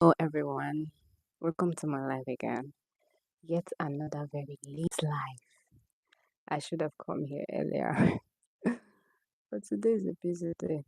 Hello, everyone. Welcome to my life again. Yet another very late life. I should have come here earlier, but today is a busy day.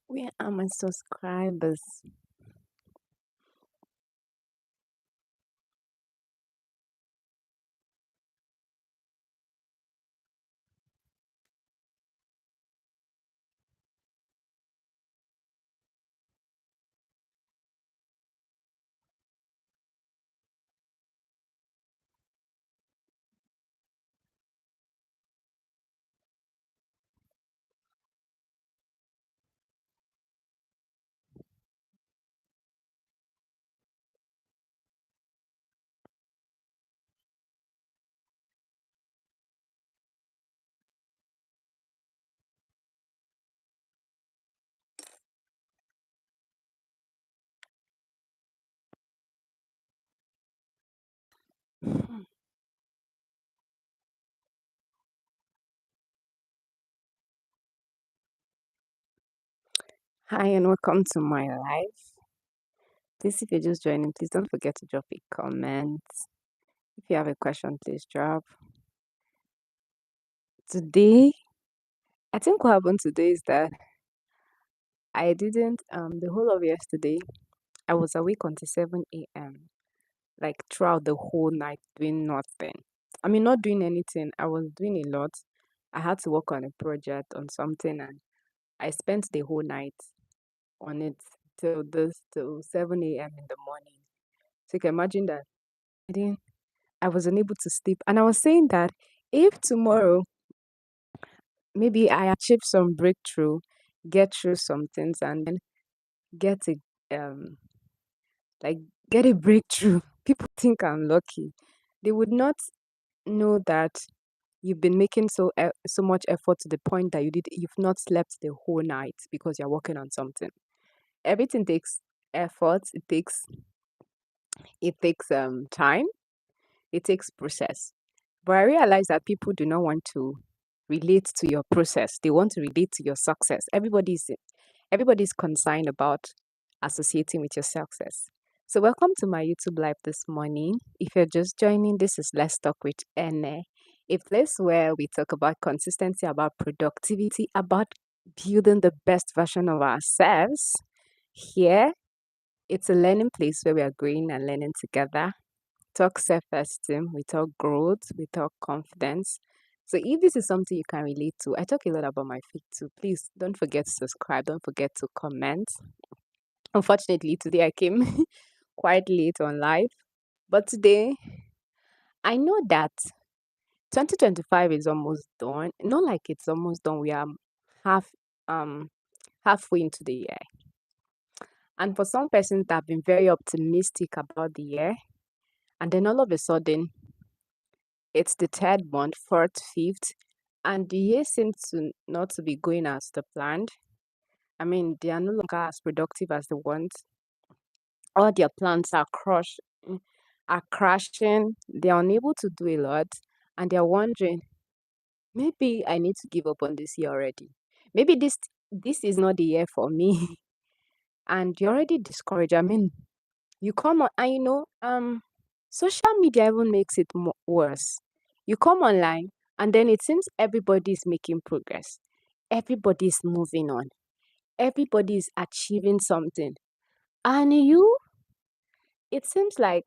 Where are my subscribers? Hi, and welcome to my life. Please, if you're just joining, please don't forget to drop a comment. If you have a question, please drop. Today, I think what happened today is that I didn't, the whole of yesterday, I was awake until 7 a.m. like throughout the whole night doing nothing. I mean, not doing anything. I was doing a lot. I had to work on a project on something, and I spent the whole night on it till 7 a.m. in the morning. So you can imagine that I didn't I was unable to sleep. And I was saying that if tomorrow maybe I achieve some breakthrough, get through some things and then get a um like get a breakthrough, people think I'm lucky. They would not know that you've been making so much effort to the point that you've not slept the whole night because you're working on something. Everything takes effort, it takes time, it takes process. But I realize that people do not want to relate to your process. They want to relate to your success. Everybody's concerned about associating with your success. So welcome to my YouTube live this morning. If you're just joining, this is Let's Talk with Ene, a place where we talk about consistency, about productivity, about building the best version of ourselves. Here, it's a learning place where we are growing and learning together. Talk self-esteem, we talk growth, we talk confidence. So if this is something you can relate to, I talk a lot about my feet too. Please don't forget to subscribe, don't forget to comment. Unfortunately, today I came quite late on live, but today I know that 2025 is almost done. Not like it's almost done. We are half um halfway into the year. And for some persons that have been very optimistic about the year, and then all of a sudden it's the third month, fourth, fifth, and the year seems to not to be going as the planned. I mean, they are no longer as productive as the ones. All their plans are crashing. They are unable to do a lot, and they are wondering, maybe I need to give up on this year already. Maybe this is not the year for me, and you're already discouraged. I mean, you come on, and social media even makes it worse. You come online And then it seems everybody's making progress. Everybody's moving on. Everybody's achieving something. And you, it seems like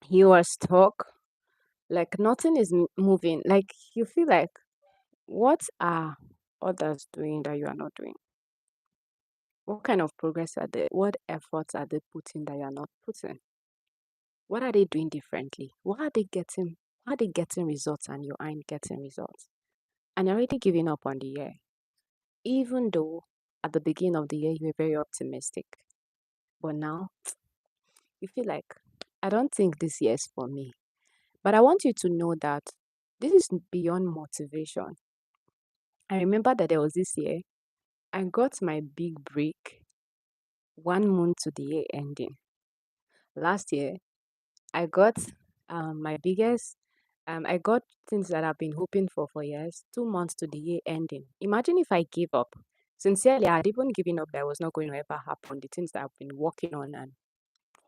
you are stuck, like nothing is moving. Like you feel like, what are others doing that you are not doing? What kind of progress are they? What efforts are they putting that you are not putting? What are they doing differently? Why are they getting? Why are they getting results and you aren't getting results? And you're already giving up on the year, even though at the beginning of the year you were very optimistic. But now you feel like, I don't think this year is for me. But I want you to know that this is beyond motivation. I remember that there was this year, I got my big break 1 month to the year ending. Last year, I got my biggest, I got things that I've been hoping for years, 2 months to the year ending. Imagine if I gave up. Sincerely, I had even given up that was not going to ever happen. The things that I've been working on and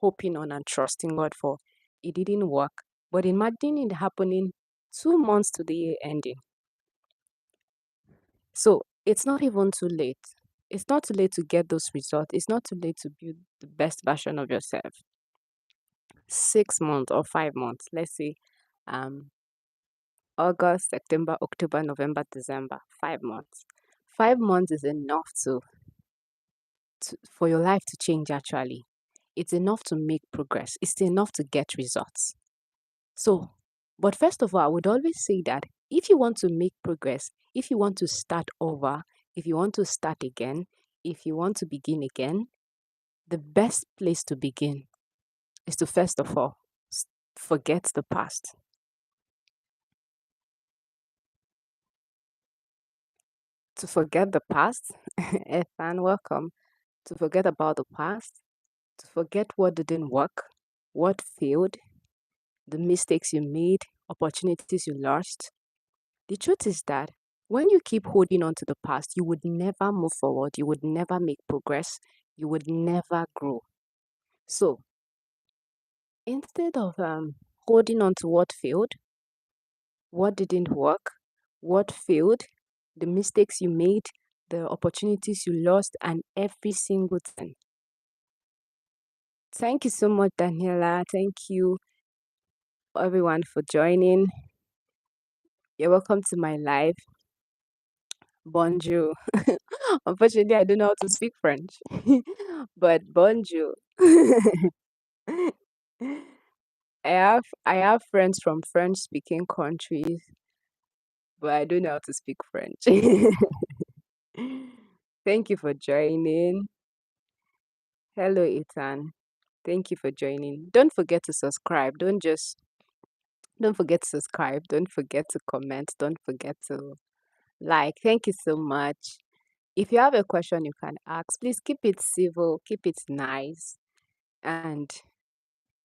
hoping on and trusting God for, it didn't work. But imagine it happening 2 months to the year ending. So it's not even too late. It's not too late to get those results. It's not too late to build the best version of yourself. 6 months or 5 months, let's say um August, September, October, November, December, 5 months. 5 months is enough for your life to change actually. It's enough to make progress. It's enough to get results. So, but first of all, I would always say that if you want to make progress, if you want to start over, if you want to start again, if you want to begin again, the best place to begin is to first of all forget the past. To forget the past, Ethan, welcome. To forget about the past, to forget what didn't work, what failed, the mistakes you made, opportunities you lost. The truth is that when you keep holding on to the past, you would never move forward, you would never make progress, you would never grow. So instead of holding on to what failed, what didn't work, what failed, the mistakes you made, the opportunities you lost, and every single thing. Thank you so much, Daniela. Thank you, everyone, for joining. You're welcome to my live. Bonjour. Unfortunately, I don't know how to speak French, but bonjour. I have friends from French speaking countries, but I don't know how to speak French. Thank you for joining. Hello, Ethan. Thank you for joining. Don't forget to subscribe. Don't forget to subscribe. Don't forget to comment. Don't forget to like. Thank you so much. If you have a question you can ask, please keep it civil, keep it nice, and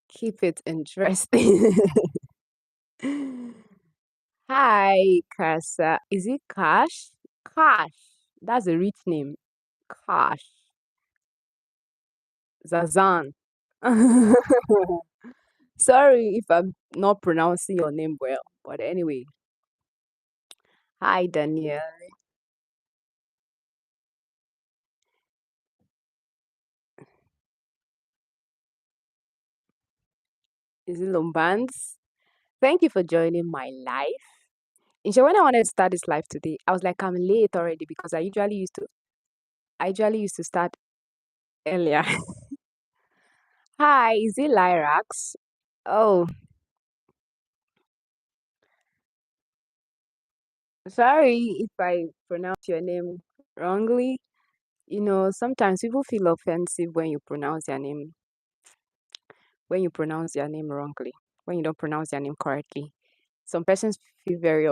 keep it interesting. Hi, Kasa. Is it Cash? Cash. That's a rich name. Cash. Zazan. Sorry if I'm not pronouncing your name well, but anyway. Hi, Daniel. Is it Lombans? Thank you for joining my live. And so when I wanted to start this live today, I was like, I'm late already because I usually used to start earlier. Hi, is it Lyrax? Oh, sorry if I pronounce your name wrongly. Sometimes people feel offensive when you pronounce their name wrongly, when you don't pronounce their name correctly. Some persons feel very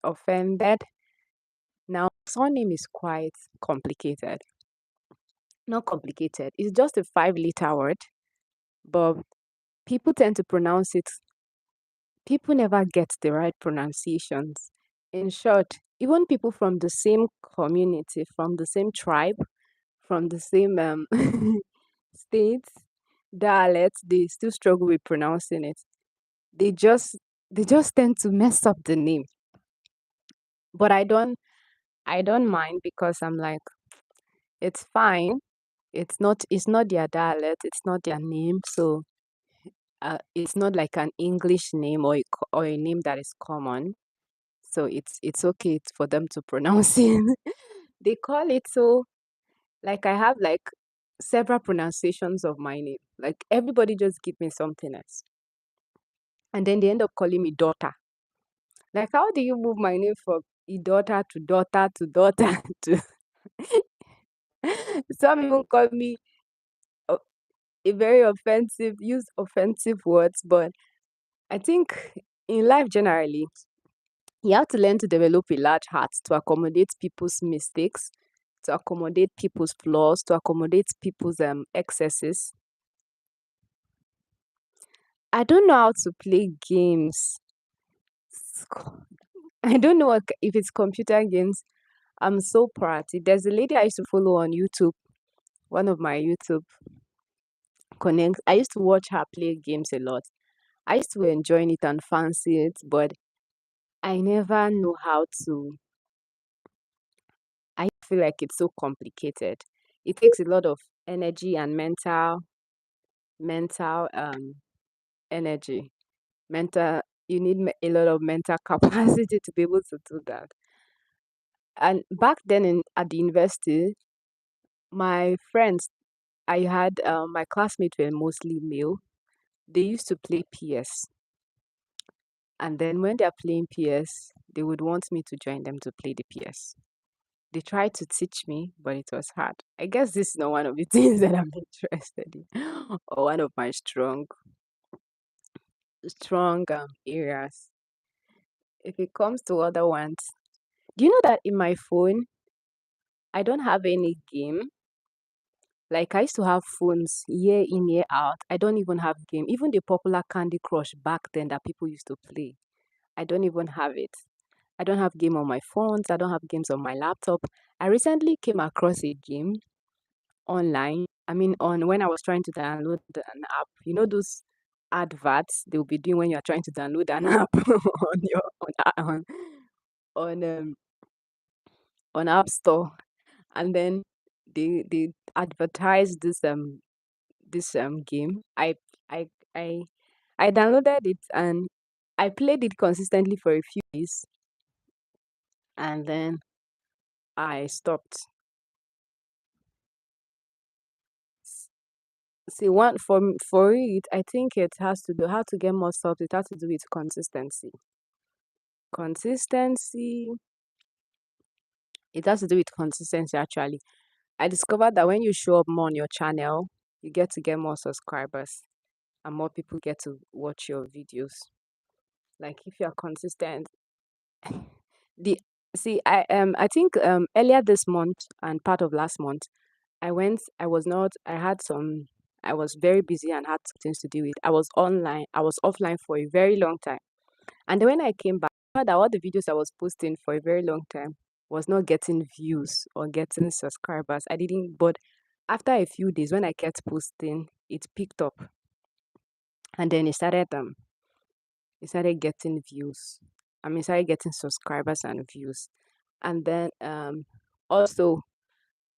offended. Now, surname is quite complicated. Not complicated. It's just a 5 letter word, but people tend to pronounce it. People never get the right pronunciations. In short, even people from the same community, from the same tribe, from the same states, dialects, they still struggle with pronouncing it. They just they just tend to mess up the name. But I don't mind because I'm like, it's fine. It's not their dialect, it's not their name. So it's not like an English name or a name that is common. So it's okay for them to pronounce it. They call it so, like I have like several pronunciations of my name. Like everybody just give me something else. And then they end up calling me daughter. Like how do you move my name from daughter to daughter to daughter to some even call me uh, a very offensive, use offensive words, but I think in life generally, you have to learn to develop a large heart to accommodate people's mistakes, to accommodate people's flaws, to accommodate people's excesses. I don't know how to play games. I don't know if it's computer games. I'm so proud. There's a lady I used to follow on YouTube, one of my YouTube connects. I used to watch her play games a lot. I used to enjoy it and fancy it, but I never know how to. I feel like it's so complicated. It takes a lot of energy and mental energy. Mental you need a lot of mental capacity to be able to do that. And back then at the university, my friends, I had my classmates were mostly male. They used to play PS. And then when they're playing PS, they would want me to join them to play the PS. They tried to teach me, but it was hard. I guess this is not one of the things that I'm interested in, or one of my strong areas. If it comes to other ones, do you know that in my phone, I don't have any game? Like I used to have phones year in, year out. I don't even have game. Even the popular Candy Crush back then that people used to play, I don't even have it. I don't have game on my phones. I don't have games on my laptop. I recently came across a game online. I mean, on when I was trying to download an app. You know those adverts they'll be doing when you're trying to download an app on your on on App Store, and then they advertise this game. I I I downloaded it and I played it consistently for a few days, and then I stopped. See, one for it, I think it has to do how to get more subs. It has to do with consistency. Consistency. It has to do with consistency. Actually, I discovered that when you show up more on your channel, you get more subscribers and more people get to watch your videos. Like if you're consistent, the I think earlier this month and part of last month, I was not. I had some. I was very busy and had things to do with. I was online. I was offline for a very long time. And then when I came back, I found that all the videos I was posting for a very long time was not getting views or getting subscribers. I didn't, but after a few days, when I kept posting, it picked up, and then it started getting views. I mean, it started getting subscribers and views, and then also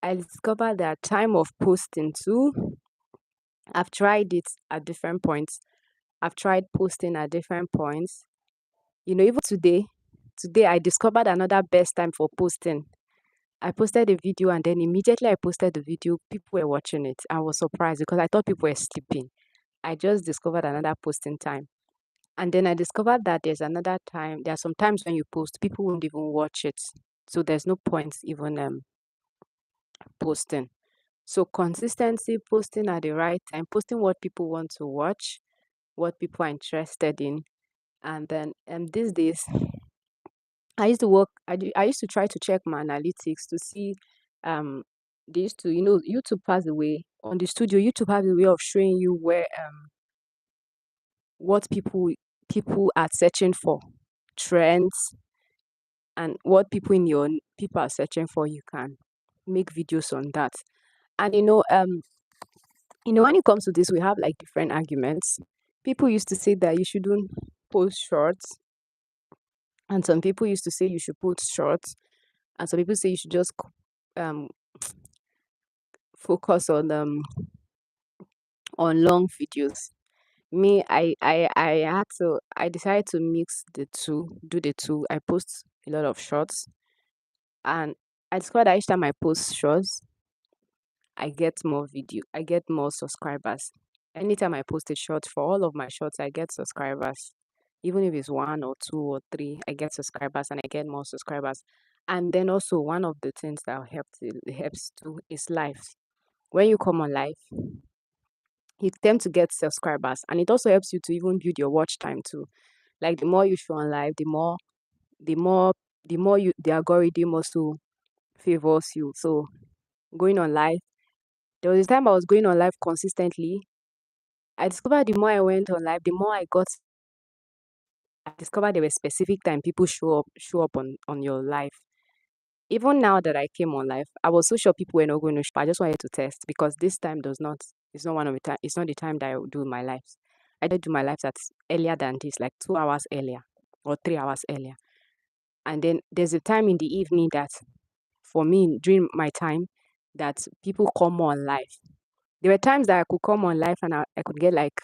I discovered that time of posting too. I've tried it at different points. I've tried posting at different points. You know, even today I discovered another best time for posting. I posted a video and then immediately I posted the video, people were watching it. I was surprised because I thought people were sleeping. I just discovered another posting time. And then I discovered that there's another time. There are some times when you post, people won't even watch it. So there's no point even posting. So consistency, posting at the right time, posting what people want to watch, what people are interested in. And then these days I used to work. I used to try to check my analytics to see. Um, they used to, YouTube has a way on the studio. YouTube has a way of showing you where what people are searching for, trends, and what people are searching for. You can make videos on that. And when it comes to this, we have like different arguments. People used to say that you shouldn't. post shorts, and some people used to say you should post shorts, and some people say you should just um focus on long videos. Me, I decided to mix the two, do the two. I post a lot of shorts, and I discovered that each time I post shorts, I get more subscribers. Anytime I post a short, for all of my shorts, I get subscribers. Even if it's one or two or three, I get subscribers and I get more subscribers. And then also one of the things that helps too is live. When you come on live, you tend to get subscribers, and it also helps you to even build your watch time too. Like the more you show on live, the more the algorithm also favors you. So going on live, there was a time I was going on live consistently. I discovered the more I went on live, the more I discovered there were specific time people show up on your live. Even now that I came on live, I was so sure people were not going to show. I just wanted to test because this time does not. It's not one of the time. It's not the time that I will do my lives. I did do my lives at earlier than this, like 2 hours earlier or 3 hours earlier. And then there's a time in the evening that, for me, during my time, that people come on live. There were times that I could come on live and I could get like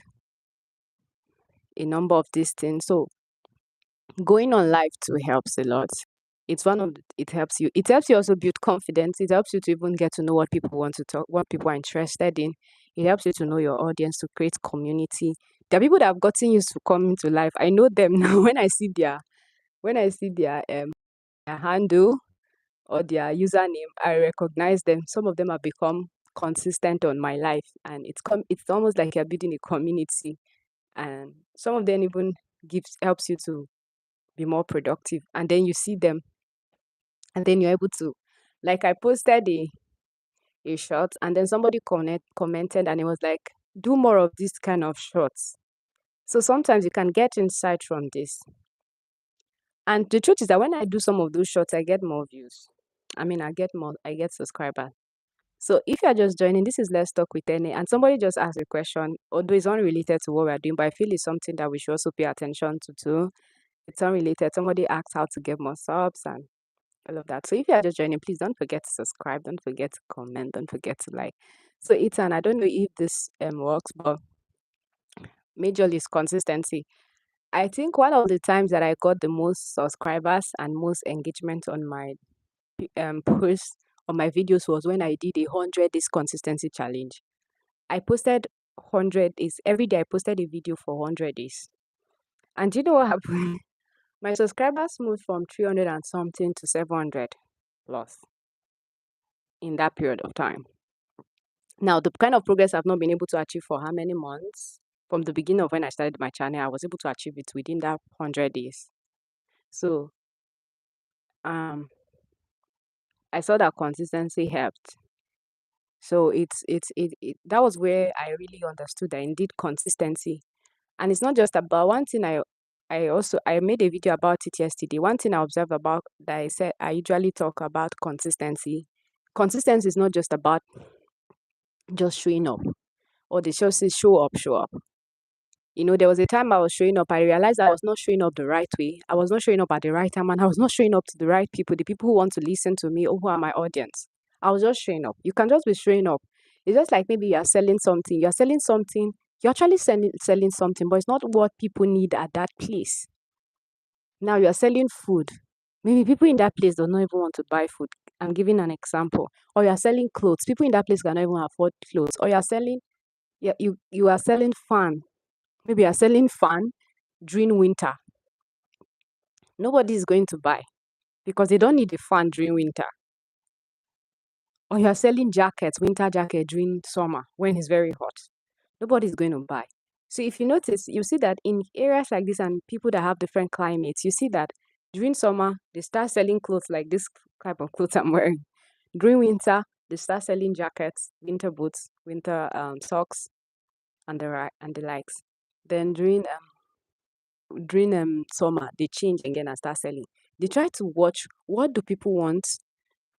a number of these things. So going on live too helps a lot. It helps you. It helps you also build confidence. It helps you to even get to know what people want to talk, what people are interested in. It helps you to know your audience, to create community. There are people that have gotten used to coming to live. I know them now. When I see their handle or their username, I recognize them. Some of them have become consistent on my life, and it's almost like you're building a community. And some of them even helps you to be more productive. And then you see them, and then you're able to, like, I posted a short, and then somebody commented, and it was like, do more of this kind of shorts. So sometimes you can get insight from this. And the truth is that when I do some of those shorts, I get more views. I get subscribers. So if you're just joining, this is Let's Talk with Ene, and somebody just asked a question, although it's unrelated to what we're doing, but I feel it's something that we should also pay attention to too. It's unrelated. Somebody asked how to get more subs and all of that. So if you're just joining, please don't forget to subscribe, don't forget to comment, don't forget to like. So Ethan, I don't know if this works, but majorly is consistency. I think one of the times that I got the most subscribers and most engagement on my posts on my videos was when I did a 100 days consistency challenge. I posted 100 days every day. I posted a video for 100 days, and do you know what happened? My subscribers moved from 300 and something to 700 plus in that period of time. Now, the kind of progress I've not been able to achieve for how many months? From the beginning of when I started my channel, I was able to achieve it within that 100 days. So, I saw that consistency helped. So that was where I really understood that indeed consistency, and it's not just about one thing. I made a video about it yesterday. One thing I observed about that I said I usually talk about consistency. Consistency is not just about just showing up, or the show says show up, show up. You know, there was a time I was showing up. I realized I was not showing up the right way. I was not showing up at the right time, and I was not showing up to the right people, the people who want to listen to me or who are my audience. I was just showing up. You can just be showing up. It's just like maybe you're selling something. You're selling something. You're actually selling something, but it's not what people need at that place. Now you're selling food. Maybe people in that place don't even want to buy food. I'm giving an example. Or you're selling clothes. People in that place cannot even afford clothes. Or you're selling, you are selling fan. Maybe you're selling fan during winter. Nobody is going to buy because they don't need the fan during winter. Or you're selling jackets, winter jacket during summer when it's very hot. Nobody's going to buy. So if you notice, you see that in areas like this and people that have different climates, you see that during summer they start selling clothes like this type of clothes I'm wearing. During winter, they start selling jackets, winter boots, winter socks, and the likes. Then during summer they change again and start selling. They try to watch what do people want,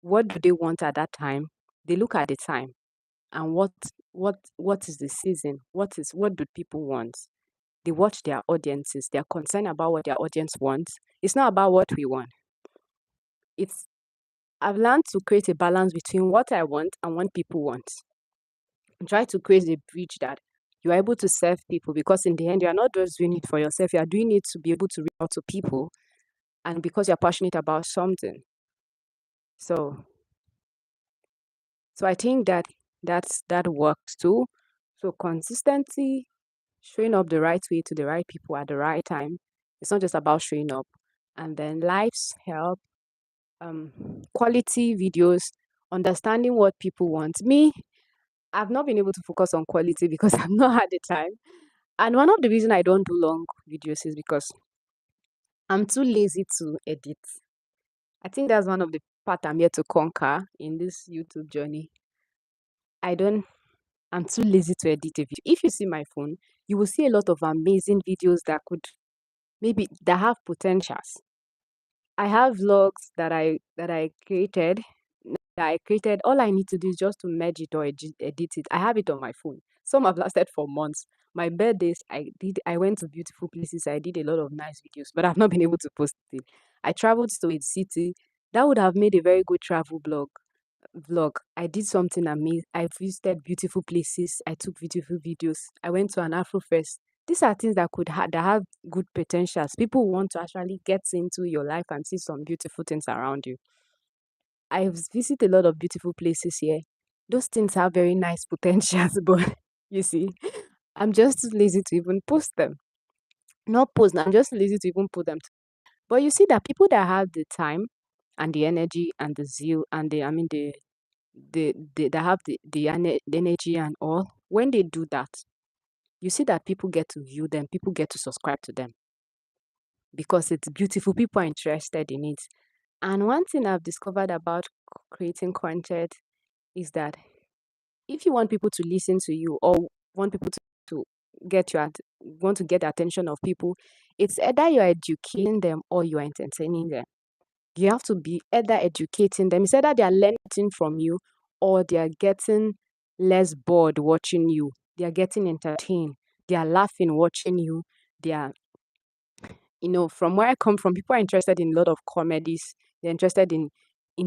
what do they want at that time. They look at the time and what is the season, what do people want. They watch their audiences. They're concerned about what their audience wants. It's not about what we want. It's I've learned to create a balance between what I want and what people want. And try to create a bridge that you're able to serve people, because in the end, you're not just doing it for yourself, you're doing it to be able to reach out to people and because you're passionate about something. So I think that works too. So consistency, showing up the right way to the right people at the right time. It's not just about showing up. And then life's help, um, quality videos, understanding what people want. Me, I've not been able to focus on quality because I've not had the time. And one of the reasons I don't do long videos is because I'm too lazy to edit. I think that's one of the part I'm here to conquer in this YouTube journey. I don't I'm too lazy to edit a video. If you see my phone, you will see a lot of amazing videos that have potentials. I have vlogs that I created. All I need to do is just to merge it or edit it. I have it on my phone. Some have lasted for months. My birthdays, I went to beautiful places. I did a lot of nice videos, but I've not been able to post it. I traveled to a city. That would have made a very good travel vlog. I did something amazing. I visited beautiful places. I took beautiful videos. I went to an Afro fest. These are things that have good potentials. People want to actually get into your life and see some beautiful things around you. I've visited a lot of beautiful places here. Those things have very nice potentials, but you see, I'm just too lazy to even post them. Not post, I'm just lazy to even put them. But you see that people that have the time and the energy and the zeal and that have the energy and all, when they do that, you see that people get to view them, people get to subscribe to them because it's beautiful. People are interested in it. And one thing I've discovered about creating content is that if you want people to listen to you or want people to want to get the attention of people, it's either you're educating them or you're entertaining them. You have to be either educating them. It's either they're learning from you or they're getting less bored watching you. They're getting entertained. They are laughing watching you. They are, from where I come from, people are interested in a lot of comedies. They're interested in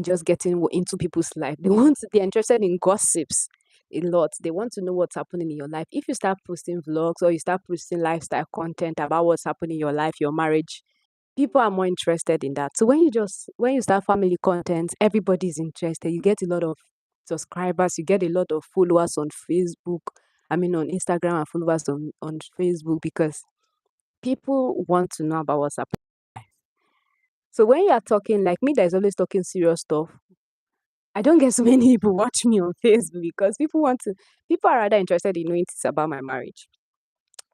just getting into people's life. They're interested in gossips a lot. They want to know what's happening in your life. If you start posting vlogs or you start posting lifestyle content about what's happening in your life, your marriage, people are more interested in that. So when you start family content, everybody's interested. You get a lot of subscribers, you get a lot of followers on Facebook. I mean on Instagram and followers on Facebook because people want to know about what's happening. So when you are talking like me, that's always talking serious stuff. I don't get so many people watch me on Facebook because people are rather interested in knowing things about my marriage.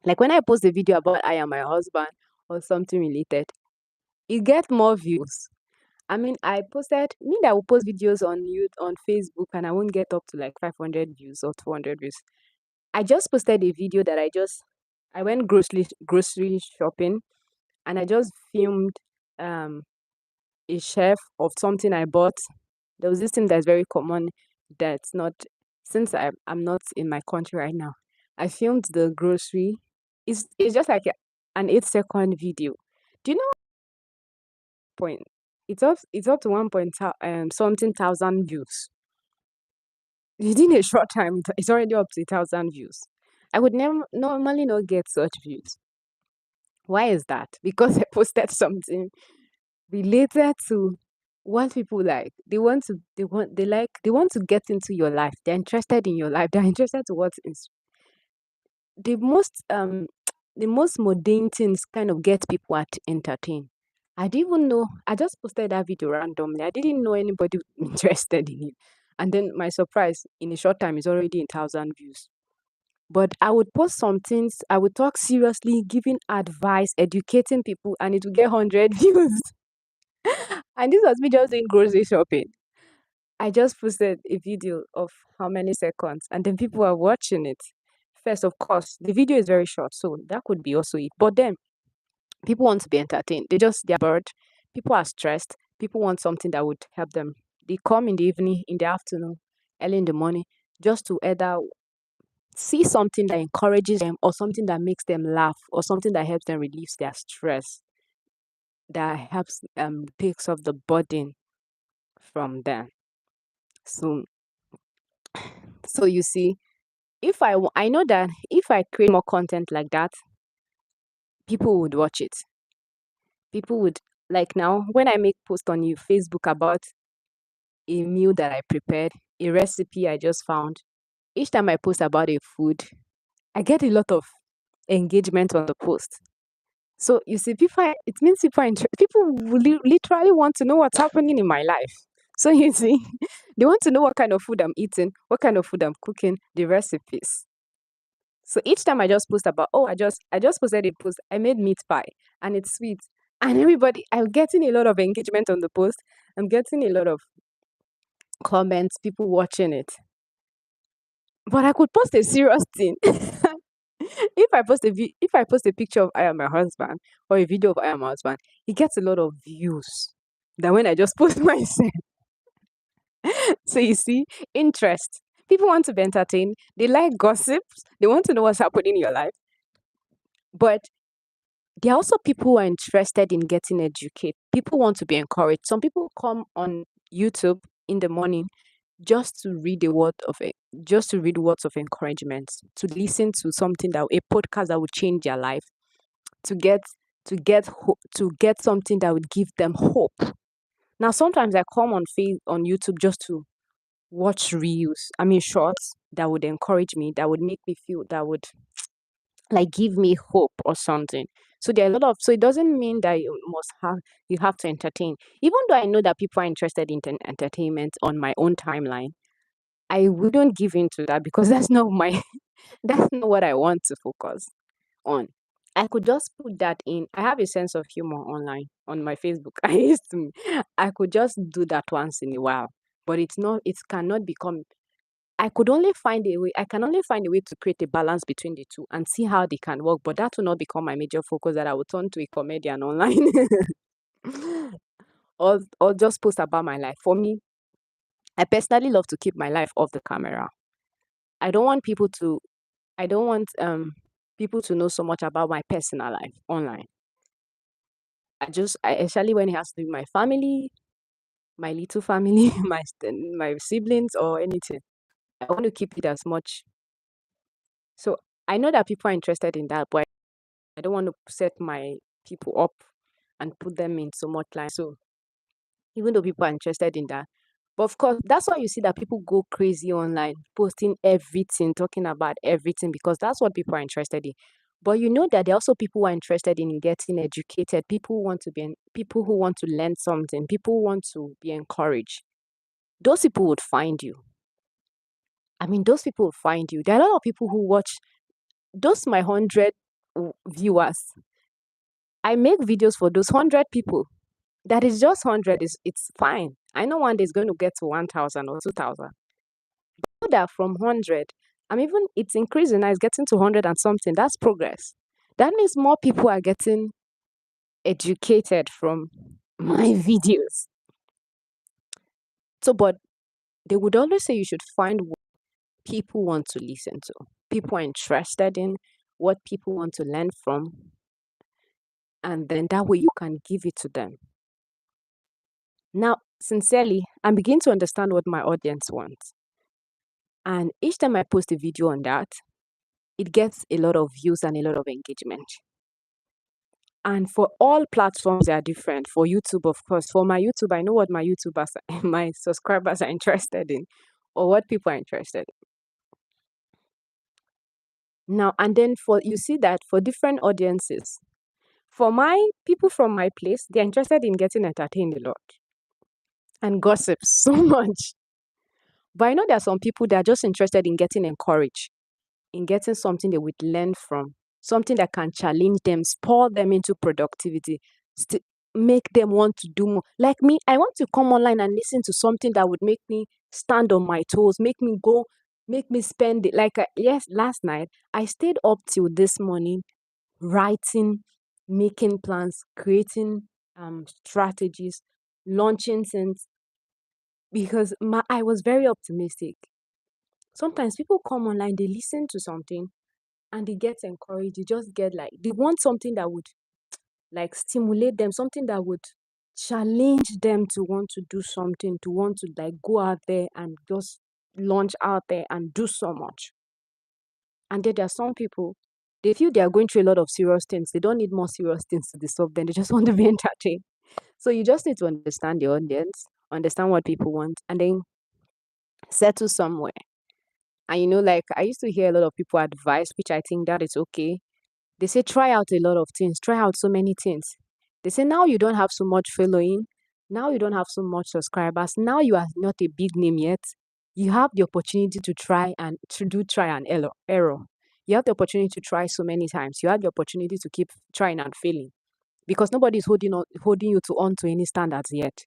Like when I post a video about I and my husband or something related, it gets more views. I mean, I will post videos on Facebook and I won't get up to like 500 views or 200 views. I just posted a video that I went grocery shopping and I just filmed um a chef of something I bought. There was this thing that's very common that's not since I'm not in my country right now. I filmed the grocery. It's just like an 8-second video. Do you know point? It's up to something thousand views. Within a short time, it's already up to 1,000 views. I would never normally not get such views. Why is that? Because I posted something related to what people like. They want to get into your life. They're interested in your life. They're interested to what is the most the most mundane things kind of get people at entertain. I didn't even know. I just posted that video randomly. I didn't know anybody interested in it. And then my surprise, in a short time, is already in 1,000 views. But I would post some things, I would talk seriously, giving advice, educating people, and it would get 100 views. And this was me just doing grocery shopping. I just posted a video of how many seconds, and then people are watching it. First, of course, the video is very short, so that could be also it. But then people want to be entertained. They're bored. People are stressed. People want something that would help them. They come in the evening, in the afternoon, early in the morning, just to either see something that encourages them or something that makes them laugh or something that helps them relieve their stress, that helps takes off the burden from them. So you see, if I know that if I create more content like that, people would watch it. People would, like, now when I make post on you Facebook about a meal that I prepared, a recipe I just found, each time I post about a food, I get a lot of engagement on the post. So you see, it means people literally want to know what's happening in my life. So you see, they want to know what kind of food I'm eating, what kind of food I'm cooking, the recipes. So each time I just post about, oh, I just posted a post, I made meat pie and it's sweet. And I'm getting a lot of engagement on the post. I'm getting a lot of comments, people watching it. But I could post a serious thing. If I post a picture of I am my husband or a video of I am my husband, it gets a lot of views than when I just post myself. So you see, interest. People want to be entertained. They like gossips. They want to know what's happening in your life. But there are also people who are interested in getting educated. People want to be encouraged. Some people come on YouTube in the morning just to read just to read words of encouragement, to listen to something that a podcast that would change their life, to get to get something that would give them hope. Now sometimes I come on YouTube just to watch reels, I mean shorts that would encourage me, that would make me feel, that would like give me hope or something. So there are a lot of, so it doesn't mean that you have to entertain. Even though I know that people are interested in entertainment on my own timeline, I wouldn't give in to that because that's not my that's not what I want to focus on. I could just put that in. I have a sense of humor online on my Facebook. I could just do that once in a while, but it cannot become, I can only find a way to create a balance between the two and see how they can work, but that will not become my major focus that I will turn to a comedian online or just post about my life. For me, I personally love to keep my life off the camera. I don't want people to I don't want people to know so much about my personal life online. Especially when it has to do with my family, my little family, my siblings or anything. I want to keep it as much. So I know that people are interested in that, but I don't want to set my people up and put them in so much line. So even though people are interested in that, but of course, that's why you see that people go crazy online, posting everything, talking about everything, because that's what people are interested in. But you know that there are also people who are interested in getting educated, people who want to learn something, people who want to be encouraged. Those people would find you. I mean, those people will find you. There are a lot of people who watch those my 100 viewers. I make videos for those 100 people. That is just 100, it's fine. I know one day it's going to get to 1,000 or 2,000. Know that from 100, it's increasing now, it's getting to 100 and something. That's progress. That means more people are getting educated from my videos. So, but they would always say you should find what people want to listen to, people are interested in, what people want to learn from, and then that way you can give it to them. Now, sincerely, I'm beginning to understand what my audience wants. And each time I post a video on that, it gets a lot of views and a lot of engagement. And for all platforms, they are different. For YouTube, of course, for my YouTube, I know what my YouTubers, my subscribers are interested in, or what people are interested in. Now, and then you see that for different audiences, for my people from my place, they're interested in getting entertained a lot and gossip so much. But I know there are some people that are just interested in getting encouraged, in getting something they would learn from, something that can challenge them, spur them into productivity, make them want to do more. Like me, I want to come online and listen to something that would make me stand on my toes, make me spend it. Yes, last night I stayed up till this morning writing, making plans, creating strategies, launching things because I was very optimistic. Sometimes people come online, they listen to something and they get encouraged. They just get like, they want something that would like stimulate them, something that would challenge them to want to do something, to want to like go out there and just launch out there and do so much. And then there are some people, they feel they are going through a lot of serious things. They don't need more serious things to disturb them. They just want to be entertained. So you just need to understand the audience, understand what people want, and then settle somewhere. And like I used to hear a lot of people advise, which I think that is okay. They say try out a lot of things, try out so many things. They say now you don't have so much following, now you don't have so much subscribers, now you are not a big name yet. You have the opportunity to try and to do try and error. You have the opportunity to try so many times. You have the opportunity to keep trying and failing because nobody is holding you to on to any standards yet.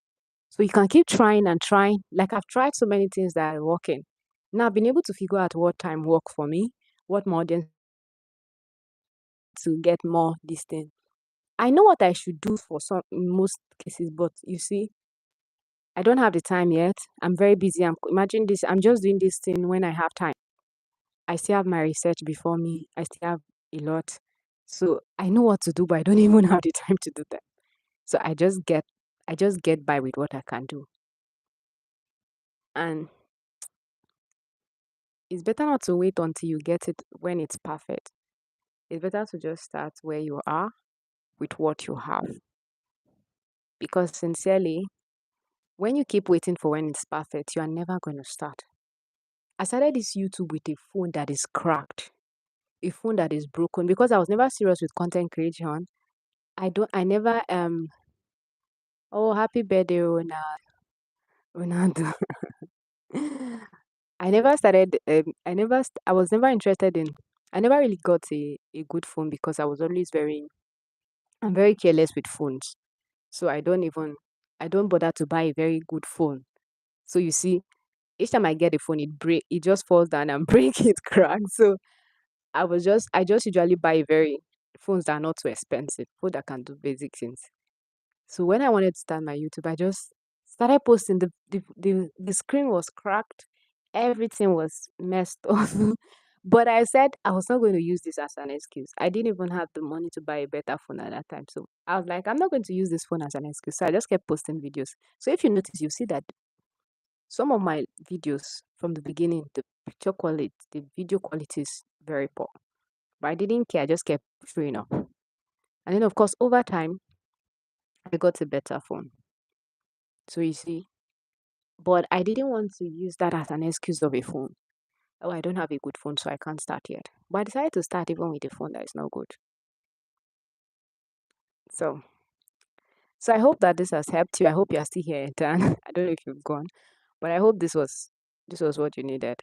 So you can keep trying and trying. Like I've tried so many things that are working. Now I've been able to figure out what time work for me, what my audience to get more this thing. I know what I should do for some in most cases, but you see, I don't have the time yet. I'm very busy. Imagine this. I'm just doing this thing when I have time. I still have my research before me. I still have a lot. So I know what to do, but I don't even have the time to do that. So I just get by with what I can do. And it's better not to wait until you get it when it's perfect. It's better to just start where you are with what you have. Because sincerely, when you keep waiting for when it's perfect, you are never going to start. I started this YouTube with a phone that is cracked, a phone that is broken because I was never serious with content creation. I never oh happy birthday Ronaldo. I never started I was never interested in I never really got a good phone because I'm very careless with phones. So I don't bother to buy a very good phone. So you see, each time I get a phone, it just falls down and break it crack. So I just usually buy very phones that are not too expensive, phone that can do basic things. So when I wanted to start my YouTube, I just started posting. The screen was cracked, everything was messed up. But I said I was not going to use this as an excuse. I didn't even have the money to buy a better phone at that time. So I was like, I'm not going to use this phone as an excuse. So I just kept posting videos. So if you notice, you see that some of my videos from the beginning, the video quality is very poor. But I didn't care. I just kept showing up. And then, of course, over time, I got a better phone. So you see, but I didn't want to use that as an excuse of a phone. Oh, I don't have a good phone, so I can't start yet. But I decided to start even with a phone that is not good. So, so I hope that this has helped you. I hope you are still here, Dan. I don't know if you've gone, but I hope this was what you needed.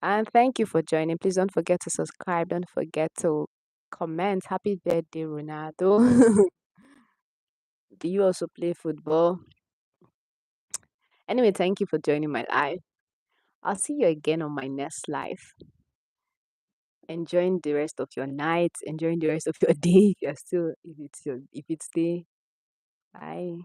And thank you for joining. Please don't forget to subscribe. Don't forget to comment. Happy birthday, Ronaldo. Do you also play football? Anyway, thank you for joining my live. I'll see you again on my next live. Enjoying the rest of your night, enjoying the rest of your day. If you're still, if it's day. Bye.